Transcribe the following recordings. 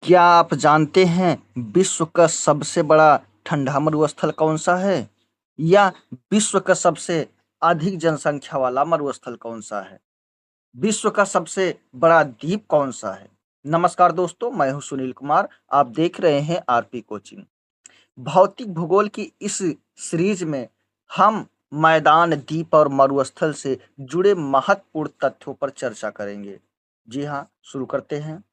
क्या आप जानते हैं विश्व का सबसे बड़ा ठंडा मरुस्थल कौन सा है? या विश्व का सबसे अधिक जनसंख्या वाला मरुस्थल कौन सा है? विश्व का सबसे बड़ा द्वीप कौन सा है? नमस्कार दोस्तों, मैं हूं सुनील कुमार। आप देख रहे हैं आरपी कोचिंग। भौतिक भूगोल की इस सीरीज में हम मैदान, द्वीप और मरुस्थल से जुड़े महत्वपूर्ण तथ्यों पर चर्चा करेंगे। जी हाँ, शुरू करते हैं।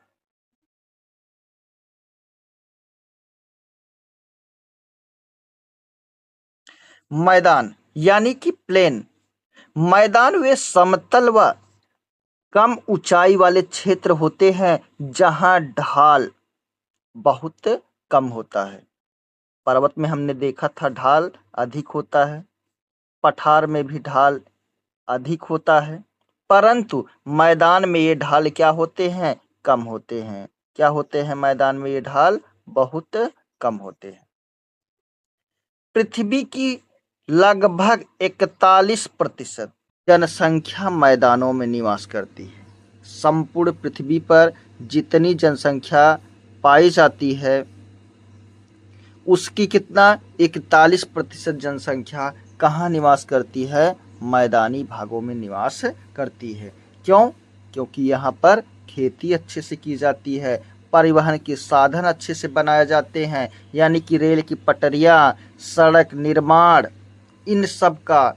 मैदान यानी कि प्लेन। मैदान वे समतल व कम ऊंचाई वाले क्षेत्र होते हैं जहां ढाल बहुत कम होता है। पर्वत में हमने देखा था ढाल अधिक होता है, पठार में भी ढाल अधिक होता है, परंतु मैदान में ये ढाल क्या होते हैं? कम होते हैं। क्या होते हैं? मैदान में ये ढाल बहुत कम होते हैं। पृथ्वी की लगभग 41% जनसंख्या मैदानों में निवास करती है। संपूर्ण पृथ्वी पर जितनी जनसंख्या पाई जाती है उसकी कितना 41% जनसंख्या कहाँ निवास करती है? मैदानी भागों में निवास करती है। क्यों? क्योंकि यहाँ पर खेती अच्छे से की जाती है, परिवहन के साधन अच्छे से बनाए जाते हैं, यानी कि रेल की पटरियाँ, सड़क निर्माण, इन सब का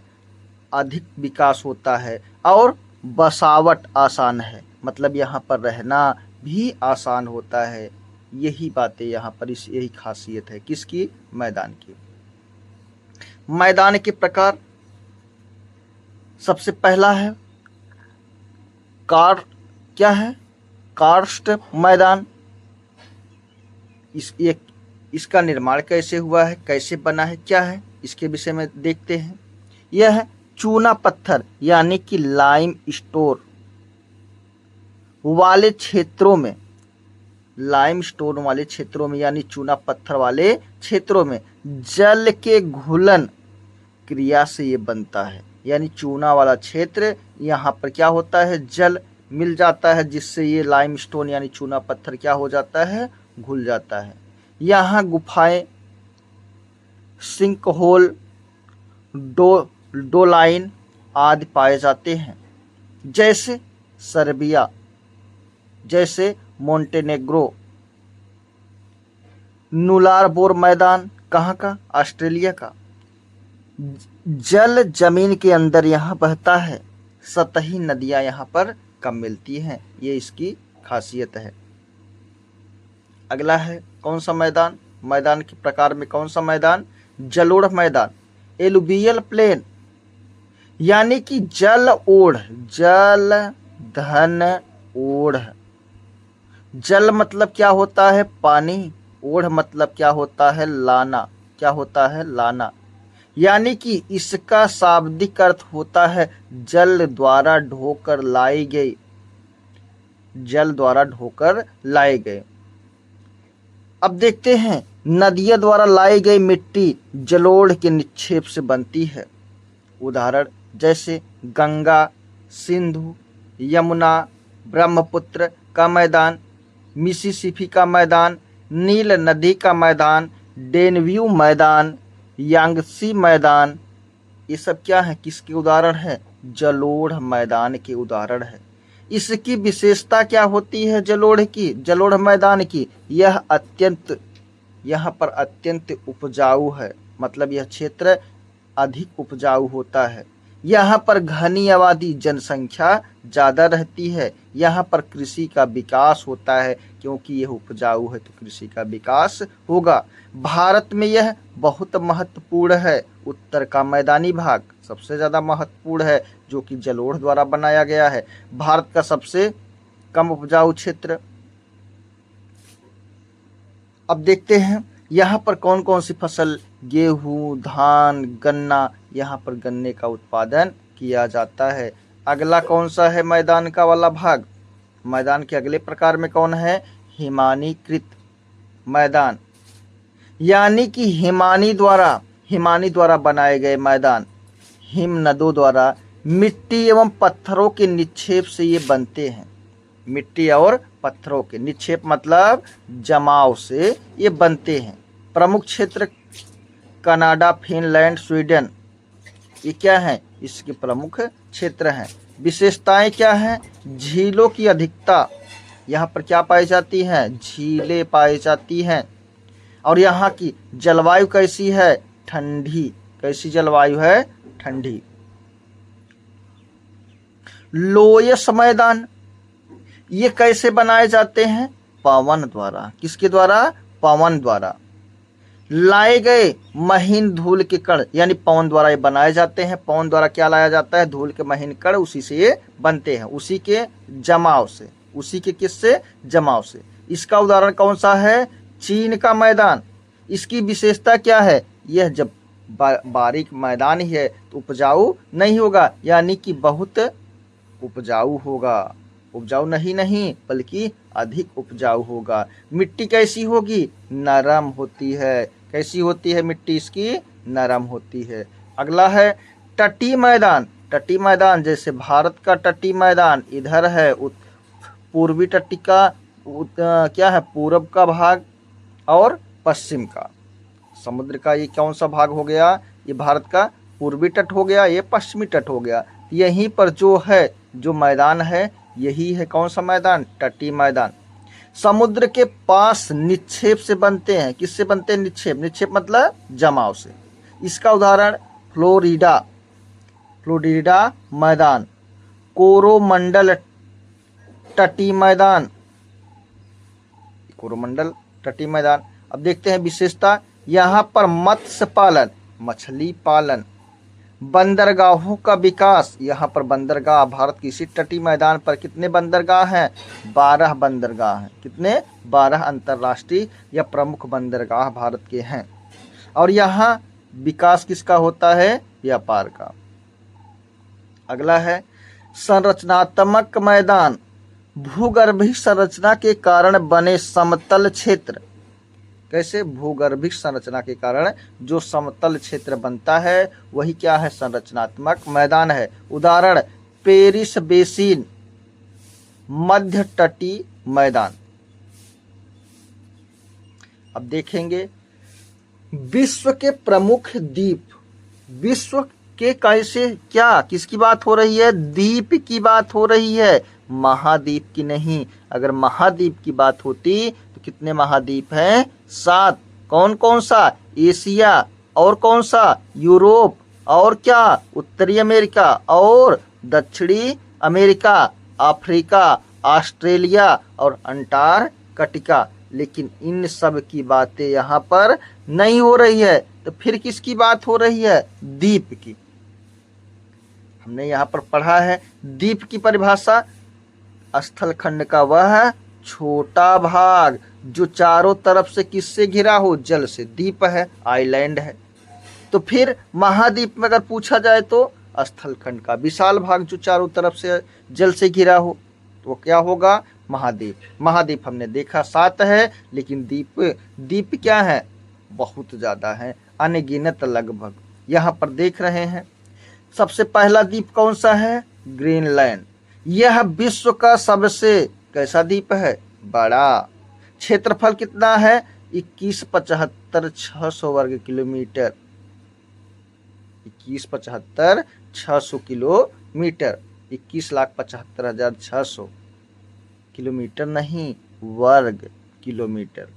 अधिक विकास होता है और बसावट आसान है, मतलब यहाँ पर रहना भी आसान होता है। यही बातें यहाँ पर यही खासियत है किसकी? मैदान की। मैदान के प्रकार सबसे पहला है कार क्या है? कार्स्ट मैदान। इसका निर्माण कैसे हुआ है, कैसे बना है, क्या है, इसके विषय में देखते हैं। यह है चूना पत्थर यानी कि लाइम स्टोन वाले क्षेत्रों में, लाइम स्टोन वाले क्षेत्रों में यानी चूना पत्थर वाले क्षेत्रों में जल के घुलन क्रिया से ये बनता है। यानी चूना वाला क्षेत्र, यहाँ पर क्या होता है? जल मिल जाता है, जिससे ये लाइम स्टोन यानी चूना पत्थर क्या हो जाता है? घुल जाता है। यहाँ गुफाएं, सिंक होल, डोलाइन आदि पाए जाते हैं। जैसे सर्बिया, जैसे मोंटेनेग्रो। नुलार बोर मैदान कहाँ का? ऑस्ट्रेलिया का। जल जमीन के अंदर यहाँ बहता है, सतही नदियां यहाँ पर कम मिलती हैं, ये इसकी खासियत है। अगला है कौन सा मैदान? मैदान के प्रकार में कौन सा मैदान? जलोढ़ मैदान, एलुवियल प्लेन, यानी कि जल ओढ़, जल धन ओढ़। जल मतलब क्या होता है? पानी। ओढ़ मतलब क्या होता है? लाना। क्या होता है? लाना। यानी कि इसका शाब्दिक अर्थ होता है जल द्वारा ढोकर लाई गई, जल द्वारा ढोकर लाए गए। अब देखते हैं नदियों द्वारा लाई गई मिट्टी जलोढ़ के निक्षेप से बनती है। उदाहरण जैसे गंगा, सिंधु, यमुना, ब्रह्मपुत्र का मैदान, मिसिसिपी का मैदान, नील नदी का मैदान, डेनव्यू मैदान, यांगसी मैदान। ये सब क्या है? किसके उदाहरण है? जलोढ़ मैदान के उदाहरण है। इसकी विशेषता क्या होती है जलोढ़ की, जलोढ़ मैदान की? यह यहाँ पर अत्यंत उपजाऊ है, मतलब यह क्षेत्र अधिक उपजाऊ होता है। यहाँ पर घनी आबादी, जनसंख्या ज़्यादा रहती है। यहाँ पर कृषि का विकास होता है, क्योंकि यह उपजाऊ है तो कृषि का विकास होगा। भारत में यह बहुत महत्वपूर्ण है। उत्तर का मैदानी भाग सबसे ज़्यादा महत्वपूर्ण है, जो कि जलोढ़ द्वारा बनाया गया है। भारत का सबसे कम उपजाऊ क्षेत्र। अब देखते हैं यहाँ पर कौन कौन सी फसल, गेहूँ, धान, गन्ना, यहाँ पर गन्ने का उत्पादन किया जाता है। अगला कौन सा है मैदान का वाला भाग? मैदान के अगले प्रकार में कौन है? हिमानीकृत मैदान, यानी कि हिमानी द्वारा बनाए गए मैदान। हिम नदों द्वारा मिट्टी एवं पत्थरों के निक्षेप से ये बनते हैं। मिट्टी और पत्थरों के, निक्षेप मतलब जमाव से ये बनते हैं। प्रमुख क्षेत्र कनाडा, फिनलैंड, स्वीडन, ये क्या है, इसके प्रमुख क्षेत्र हैं। विशेषताएं क्या हैं, झीलों की अधिकता, यहाँ पर क्या पाई जाती हैं, झीलें पाई जाती हैं। और यहाँ की जलवायु कैसी है, ठंडी, कैसी जलवायु है, ठंडी। लोयस मैदान, ये कैसे बनाए जाते हैं, पवन द्वारा, किसके द्वारा, पवन द्वारा। लाए गए महीन धूल के कण, यानी पवन द्वारा ये बनाए जाते हैं। पवन द्वारा क्या लाया जाता है, धूल के महीन कण, उसी से ये बनते हैं, उसी के जमाव से, उसी के किससे, जमाव से। इसका उदाहरण कौन सा है, चीन का मैदान। इसकी विशेषता क्या है, यह जब बारीक मैदान ही है तो उपजाऊ नहीं होगा, यानी कि बहुत उपजाऊ होगा, उपजाऊ नहीं बल्कि अधिक उपजाऊ होगा। मिट्टी कैसी होगी, नरम होती है, कैसी होती है मिट्टी इसकी, नरम होती है। अगला है तटीय मैदान। तटीय मैदान जैसे भारत का तटीय मैदान इधर है, पूर्वी तटी का क्या है, पूरब का भाग और पश्चिम का। समुद्र का ये कौन सा भाग हो गया, ये भारत का पूर्वी तट हो गया, ये पश्चिमी तट हो गया। यहीं पर जो है, जो मैदान है, यही है कौन सा मैदान, तटीय मैदान। समुद्र के पास निक्षेप से बनते हैं, किससे बनते हैं, निक्षेप, निक्षेप मतलब जमाव से। इसका उदाहरण फ्लोरिडा, फ्लोरिडा मैदान, कोरोमंडल तटीय मैदान, कोरोमंडल तटीय मैदान। अब देखते हैं विशेषता, यहाँ पर मत्स्य पालन, मछली पालन, बंदरगाहों का विकास, यहाँ पर बंदरगाह, भारत की इसी तटीय मैदान पर कितने बंदरगाह हैं, 12 बंदरगाह हैं। कितने, 12 अंतर्राष्ट्रीय या प्रमुख बंदरगाह भारत के हैं। और यहाँ विकास किसका होता है, व्यापार का। अगला है संरचनात्मक मैदान, भूगर्भीय संरचना के कारण बने समतल क्षेत्र। कैसे, भूगर्भिक संरचना के कारण जो समतल क्षेत्र बनता है वही क्या है, संरचनात्मक मैदान है। उदाहरण पेरिस बेसिन, मध्य तटीय मैदान। अब देखेंगे विश्व के प्रमुख द्वीप, विश्व के कैसे, क्या, किसकी बात हो रही है, द्वीप की बात हो रही है, महाद्वीप की नहीं। अगर महाद्वीप की बात होती तो कितने महाद्वीप हैं, 7। कौन कौन सा, एशिया, और कौन सा, यूरोप, और क्या, उत्तरी अमेरिका और दक्षिणी अमेरिका, अफ्रीका, ऑस्ट्रेलिया और अंटार्कटिका। लेकिन इन सब की बातें यहाँ पर नहीं हो रही है, तो फिर किसकी बात हो रही है, द्वीप की। हमने यहाँ पर पढ़ा है द्वीप की परिभाषा, स्थल खंड का वह छोटा भाग जो चारों तरफ से किससे घिरा हो, जल से, द्वीप है, आइलैंड है। तो फिर महाद्वीप में अगर पूछा जाए तो स्थल खंड का विशाल भाग जो चारों तरफ से जल से घिरा हो, तो वो क्या होगा, महाद्वीप। महाद्वीप हमने देखा 7 है, लेकिन द्वीप, द्वीप क्या है, बहुत ज्यादा है, अनगिनत लगभग। यहाँ पर देख रहे हैं सबसे पहला द्वीप कौन सा है, ग्रीनलैंड। यह विश्व का सबसे कैसा द्वीप है, बड़ा। क्षेत्रफल कितना है, 21,75,600 वर्ग किलोमीटर, 21,75,600 किलोमीटर, 21,75,600 किलोमीटर नहीं, वर्ग किलोमीटर।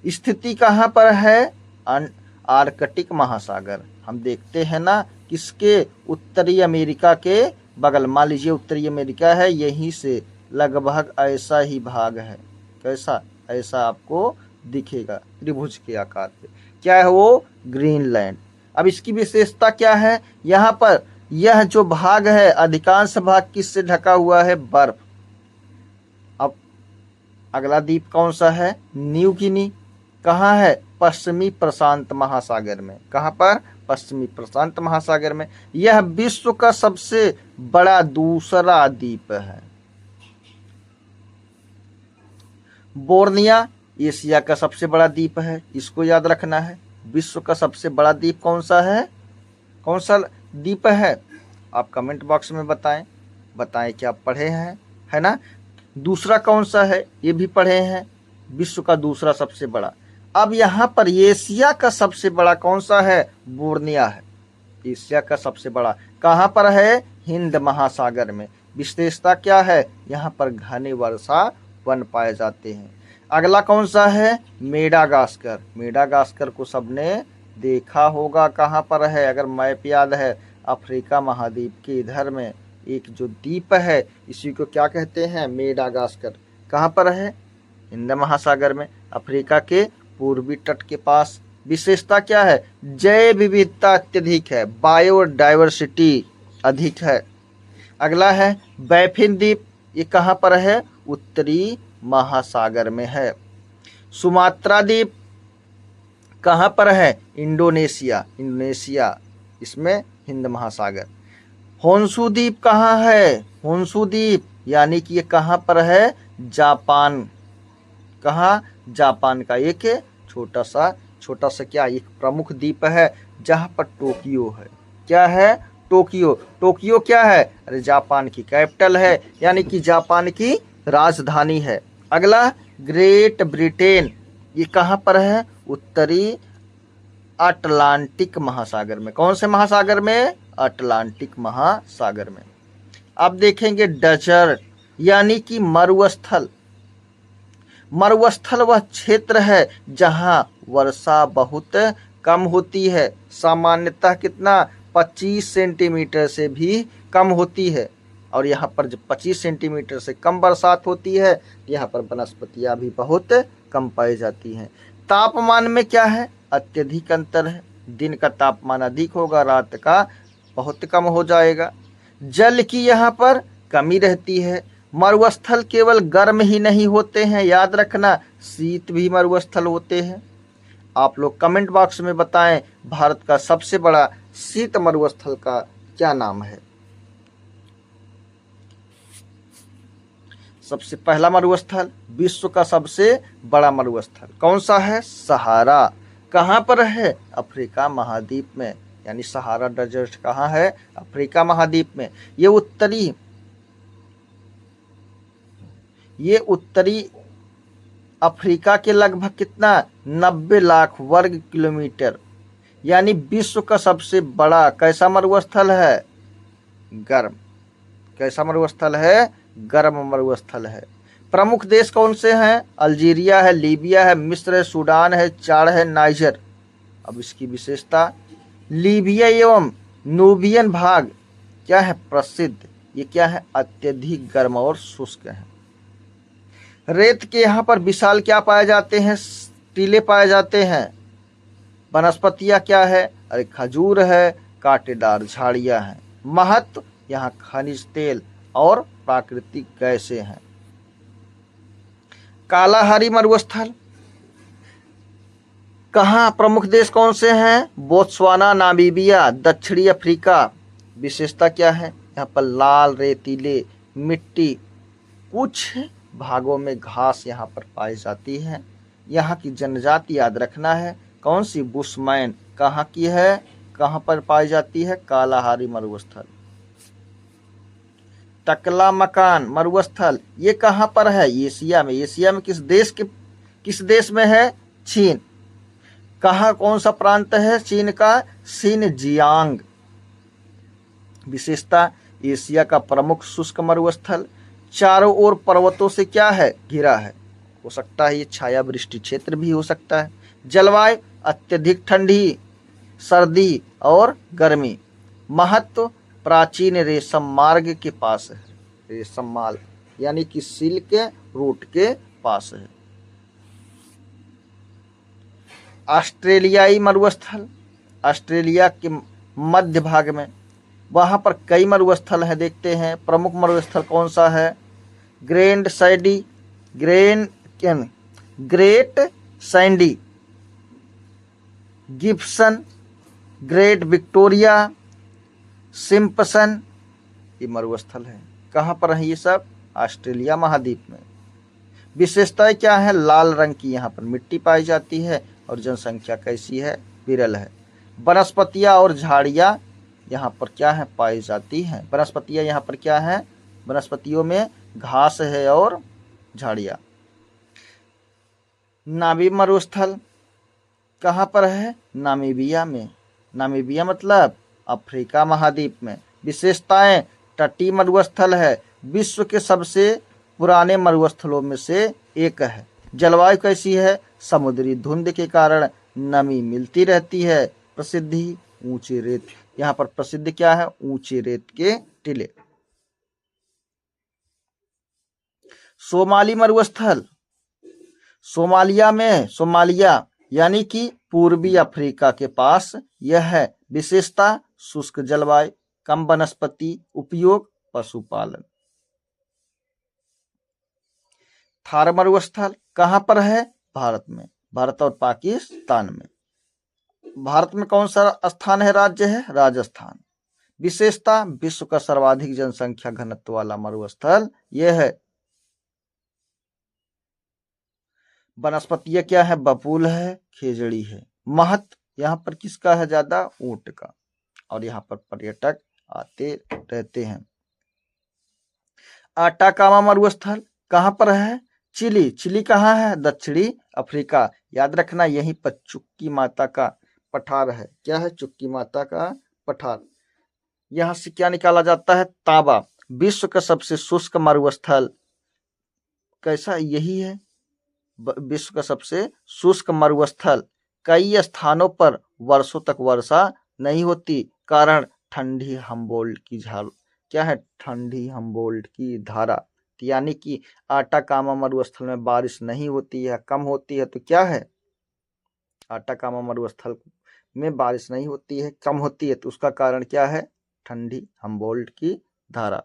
स्थिति कहाँ पर है, आर्कटिक महासागर। हम देखते हैं ना किसके, उत्तरी अमेरिका के बगल। मान लीजिए उत्तरी अमेरिका है, यहीं से लगभग ऐसा ही भाग है, कैसा, ऐसा आपको दिखेगा त्रिभुज के आकार पे। क्या है वो, ग्रीनलैंड। अब इसकी विशेषता क्या है, यहाँ पर यह जो भाग है अधिकांश भाग किससे ढका हुआ है, बर्फ। अब अगला द्वीप कौन सा है, न्यू गिनी। कहाँ है, पश्चिमी प्रशांत महासागर में। कहाँ पर, पश्चिमी प्रशांत महासागर में। यह विश्व का सबसे बड़ा दूसरा द्वीप है। बोर्निया एशिया का सबसे बड़ा द्वीप है, इसको याद रखना है। विश्व का सबसे बड़ा द्वीप कौन सा है, कौन सा द्वीप है, आप कमेंट बॉक्स में बताएं, बताएं कि आप पढ़े हैं, है ना। दूसरा कौन सा है ये भी पढ़े हैं, विश्व का दूसरा सबसे बड़ा। अब यहाँ पर एशिया का सबसे बड़ा कौन सा है, बोर्निया है। एशिया का सबसे बड़ा कहाँ पर है, हिंद महासागर में। विशेषता क्या है, यहाँ पर घने वर्षा वन पाए जाते हैं। अगला कौन सा है, मेडागास्कर। मेडागास्कर को सबने देखा होगा, कहाँ पर है, अगर मैप याद है, अफ्रीका महाद्वीप के इधर में एक जो द्वीप है इसी को क्या कहते हैं, मेडागास्कर। कहाँ पर है, हिंद महासागर में, अफ्रीका के पूर्वी तट के पास। विशेषता क्या है, जैव विविधता अत्यधिक है, बायोडाइवर्सिटी अधिक है। अगला है बैफिन द्वीप, ये कहाँ पर है, उत्तरी महासागर में है। सुमात्रा द्वीप कहाँ पर है, इंडोनेशिया, इंडोनेशिया, इसमें हिंद महासागर। होन्शु द्वीप कहाँ है, होन्शु द्वीप यानी कि ये कहाँ पर है, जापान। कहाँ, जापान का एक छोटा सा क्या, एक प्रमुख द्वीप है जहाँ पर टोक्यो है। क्या है, टोक्यो। टोक्यो क्या है, अरे जापान की कैपिटल है, यानी कि जापान की राजधानी है। अगला ग्रेट ब्रिटेन, ये कहाँ पर है, उत्तरी अटलांटिक महासागर में। कौन से महासागर में, अटलांटिक महासागर में। अब देखेंगे डेजर्ट यानी कि मरुस्थल। मरुस्थल वह क्षेत्र है जहां वर्षा बहुत कम होती है, सामान्यतः कितना, 25 सेंटीमीटर से भी कम होती है। और यहाँ पर जब 25 सेंटीमीटर से कम बरसात होती है, यहाँ पर वनस्पतियाँ भी बहुत कम पाई जाती हैं। तापमान में क्या है, अत्यधिक अंतर है, दिन का तापमान अधिक होगा, रात का बहुत कम हो जाएगा। जल की यहाँ पर कमी रहती है। मरुस्थल केवल गर्म ही नहीं होते हैं, याद रखना, शीत भी मरुस्थल होते हैं। आप लोग कमेंट बॉक्स में बताएं भारत का सबसे बड़ा शीत मरुस्थल का क्या नाम है। सबसे पहला मरुस्थल, विश्व का सबसे बड़ा मरुस्थल कौन सा है, सहारा। कहाँ पर है, अफ्रीका महाद्वीप में, यानी सहारा डेजर्ट कहाँ है, अफ्रीका महाद्वीप में। ये उत्तरी अफ्रीका के लगभग कितना, 90 लाख वर्ग किलोमीटर, यानी विश्व का सबसे बड़ा कैसा मरुस्थल है, गर्म। कैसा मरुस्थल है, गर्म मरुस्थल है। प्रमुख देश कौन से हैं, अल्जीरिया है, लीबिया है, मिस्र है, सूडान है, चाड है, नाइजर। अब इसकी विशेषता, लीबिया एवं नूबियन भाग क्या है, प्रसिद्ध, ये क्या है, अत्यधिक गर्म और शुष्क है। रेत के यहाँ पर विशाल क्या पाए जाते हैं, टीले पाए जाते हैं। वनस्पतियाँ क्या है, अरे खजूर है, कांटेदार झाड़ियाँ हैं। महत्व, यहाँ खनिज तेल और प्राकृतिक गैसें हैं। कालाहारी मरुस्थल कहाँ, प्रमुख देश कौन से हैं, बोत्सवाना, नामीबिया, दक्षिणी अफ्रीका। विशेषता क्या है, यहाँ पर लाल रेतीले मिट्टी, कुछ भागों में घास यहाँ पर पाई जाती है। यहाँ की जनजाति याद रखना है, कौन सी, बुशमैन। कहाँ की है, कहाँ पर पाई जाती है, कालाहारी मरुस्थल। टकला मकान मरुस्थल, ये कहाँ पर है, एशिया में। एशिया में किस देश में है, चीन। कहाँ, कौन सा प्रांत है चीन का, शिनजियांग। विशेषता, एशिया का प्रमुख शुष्क मरुस्थल, चारों ओर पर्वतों से क्या है, घिरा है। हो सकता है ये छाया वृष्टि क्षेत्र भी हो सकता है। जलवायु, अत्यधिक ठंडी, सर्दी और गर्मी। महत्व, प्राचीन रेशम मार्ग के पास है, रेशम माल यानी कि सिल्क रूट के पास है। ऑस्ट्रेलियाई मरुस्थल, ऑस्ट्रेलिया के मध्य भाग में, वहाँ पर कई मरुस्थल हैं, देखते हैं। प्रमुख मरुस्थल कौन सा है, great Sandy, Gibson, great Victoria, Simpson, ये मरुस्थल है। कहाँ पर है ये सब, ऑस्ट्रेलिया महाद्वीप में। विशेषताएं क्या है, लाल रंग की यहाँ पर मिट्टी पाई जाती है और जनसंख्या कैसी है, विरल है। वनस्पतियाँ और झाड़ियाँ यहाँ पर क्या है, पाई जाती हैं। वनस्पतियाँ यहाँ पर क्या है, वनस्पतियों में घास है और झाड़ियाँ। नामी मरुस्थल कहाँ पर है? नामीबिया में। नामीबिया मतलब अफ्रीका महाद्वीप में। विशेषताएं, तटीय मरुस्थल है, विश्व के सबसे पुराने मरुस्थलों में से एक है। जलवायु कैसी है? समुद्री धुंध के कारण नमी मिलती रहती है। प्रसिद्धि, ऊंचे रेत। यहाँ पर प्रसिद्ध क्या है? ऊंचे रेत के टीले। सोमाली मरुस्थल, सोमालिया में, सोमालिया यानी कि पूर्वी अफ्रीका के पास यह है। विशेषता, शुष्क जलवायु, कम वनस्पति उपयोग, पशुपालन। थार मरुस्थल कहाँ पर है? भारत में। भारत और पाकिस्तान में। भारत में कौन सा स्थान है? राज्य है राजस्थान। विशेषता, विश्व का सर्वाधिक जनसंख्या घनत्व वाला मरुस्थल यह है। वनस्पतियां क्या है? बबूल है, खेजड़ी है। महत्व यहाँ पर किसका है ज्यादा? ऊंट का। और यहाँ पर पर्यटक आते रहते हैं। आटाकामा मरुस्थल कहाँ पर है? चिली। चिली कहाँ है? दक्षिणी अफ्रीका। याद रखना यहीं पर चुक्की माता का पठार है। क्या है? चुक्की माता का पठार। यहाँ से क्या निकाला जाता है? तांबा। विश्व का सबसे शुष्क मरुस्थल कैसा? यही है विश्व का सबसे शुष्क मरुस्थल। कई स्थानों पर वर्षों तक वर्षा नहीं होती, कारण ठंडी हम्बोल्ट की झाल। क्या है? ठंडी हम्बोल्ट की धारा। यानी कि आटाकामा मरुस्थल में बारिश नहीं होती है, कम होती है। तो क्या है? आटाकामा मरुस्थल में बारिश नहीं होती है, कम होती है। तो उसका कारण क्या है? ठंडी हम्बोल्ट की धारा।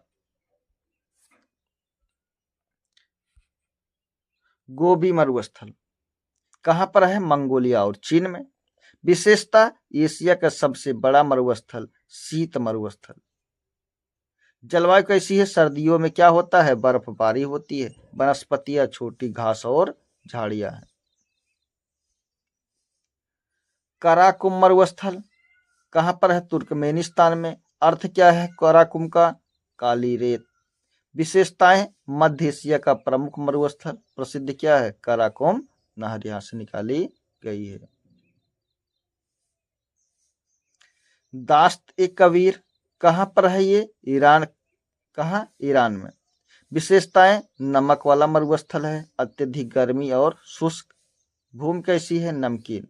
गोबी मरुस्थल कहाँ पर है? मंगोलिया और चीन में। विशेषता, एशिया का सबसे बड़ा मरुस्थल, शीत मरुस्थल। जलवायु कैसी है? सर्दियों में क्या होता है? बर्फबारी होती है। वनस्पतियां छोटी घास और झाड़ियां हैं। काराकुम मरुस्थल कहाँ पर है? तुर्कमेनिस्तान में। अर्थ क्या है काराकुम का? काली रेत। विशेषताएं, मध्य एशिया का प्रमुख मरुस्थल। प्रसिद्ध क्या है? काराकुम नहर यहाँ से निकाली गई है। दाश्त ए कबीर कहाँ पर है? ये ईरान। कहाँ? ईरान में। विशेषताएं, नमक वाला मरुस्थल है, अत्यधिक गर्मी और शुष्क। भूमि कैसी है? नमकीन।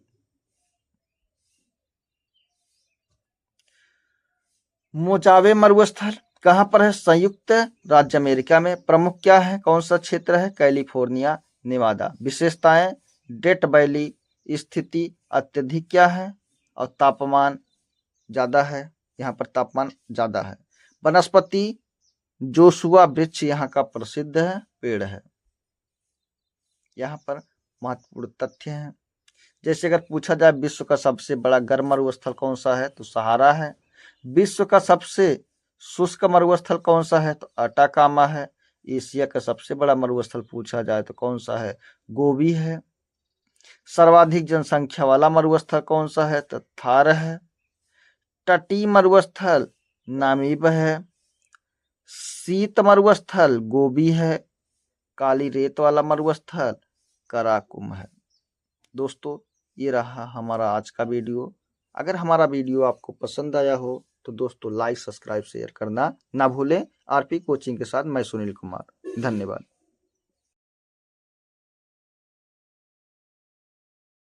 मोजावे मरुस्थल कहाँ पर है? संयुक्त राज्य अमेरिका में। प्रमुख क्या है? कौन सा क्षेत्र है? कैलिफोर्निया, नेवादा। विशेषताएं, डेथ वैली स्थिति, अत्यधिक क्या है? और तापमान ज्यादा है। यहाँ पर तापमान ज्यादा है। वनस्पति, जोशुआ वृक्ष यहाँ का प्रसिद्ध है पेड़ है। यहाँ पर महत्वपूर्ण तथ्य हैं। जैसे अगर पूछा जाए विश्व का सबसे बड़ा गर्म मरुस्थल कौन सा है? तो सहारा है। विश्व का सबसे शुष्क मरुस्थल कौन सा है? तो अटाकामा है। एशिया का सबसे बड़ा मरुस्थल पूछा जाए तो कौन सा है? गोबी है। सर्वाधिक जनसंख्या वाला मरुस्थल कौन सा है? तो थार है। तटीय मरुस्थल नामीब है। शीत मरुस्थल गोबी है। काली रेत वाला मरुस्थल काराकुम है। दोस्तों, ये रहा हमारा आज का वीडियो। अगर हमारा वीडियो आपको पसंद आया हो तो दोस्तों लाइक, सब्सक्राइब, शेयर करना ना भूलें। आरपी कोचिंग के साथ मैं सुनील कुमार। धन्यवाद।